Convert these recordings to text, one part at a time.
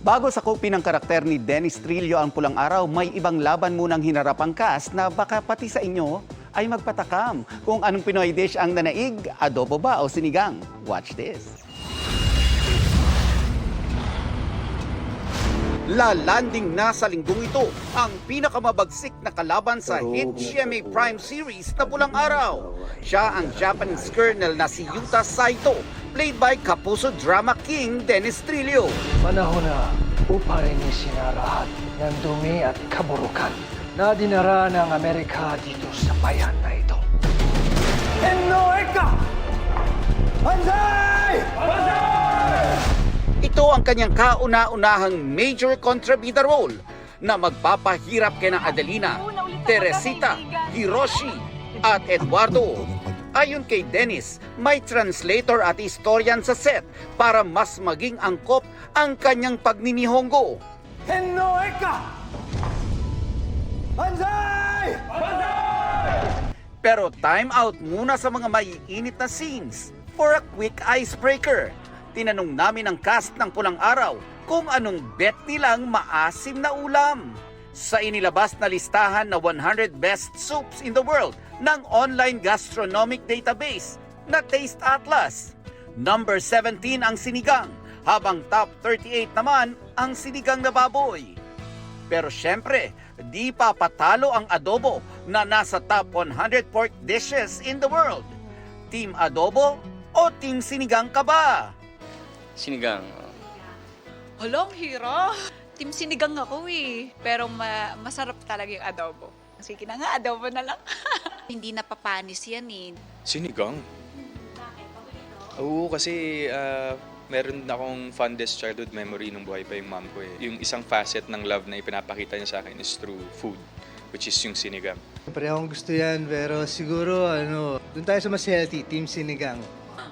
Bago sakupin ng karakter ni Dennis Trillo ang Pulang Araw, may ibang laban munang hinarap ang cast na baka pati sa inyo ay magpatakam. Kung anong Pinoy dish ang nanaig, adobo ba o sinigang? Watch this. Lalanding na sa linggong ito ang pinakamabagsik na kalaban sa hit GMA Prime series na Pulang Araw. Siya ang Japanese colonel na si Yuta Saito, played by Kapuso Drama King Dennis Trillo. Panahon na upang inisin na lahat ng dumi at kaburukan na dinara ng Amerika dito sa bayan na ito. Enoeka! Banzai! Ito ang kanyang kauna-unahang major kontrabida role na magpapahirap kina Adelina, Teresita, Hiroshi at Eduardo. Ayon kay Dennis, may translator at historian sa set para mas maging angkop ang kanyang pagninihongo. Enoeka! Banzai! Pero time out muna sa mga maiinit na scenes for a quick icebreaker. Tinanong namin ang cast ng Pulang Araw kung anong bet nilang maasim na ulam. Sa inilabas na listahan na 100 best soups in the world ng online gastronomic database na Taste Atlas, number 17 ang sinigang, habang top 38 naman ang sinigang na baboy. Pero syempre, di pa patalo ang adobo na nasa top 100 pork dishes in the world. Team adobo o team sinigang ka ba? Sinigang. Halong hira. Team sinigang ako eh. Pero masarap talaga yung adobo. Sige na nga, adobo na lang. Hindi napapanis yan eh. Sinigang? Oo, kasi meron akong fondest childhood memory nung buhay pa yung mom ko eh. Yung isang facet ng love na ipinapakita niya sa akin is through food, which is yung sinigang. Siyempre akong gusto yan, pero siguro dun tayo sa mas healthy, team sinigang.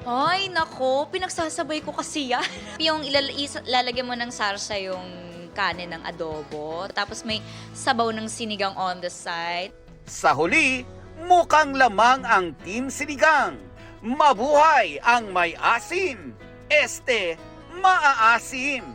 Ay, nako, pinagsasabay ko kasi yan. Yung ilalagyan mo ng sarsa yung kanin ng adobo, tapos may sabaw ng sinigang on the side. Sa huli, mukhang lamang ang team sinigang. Mabuhay ang may asim. Este, maaasim.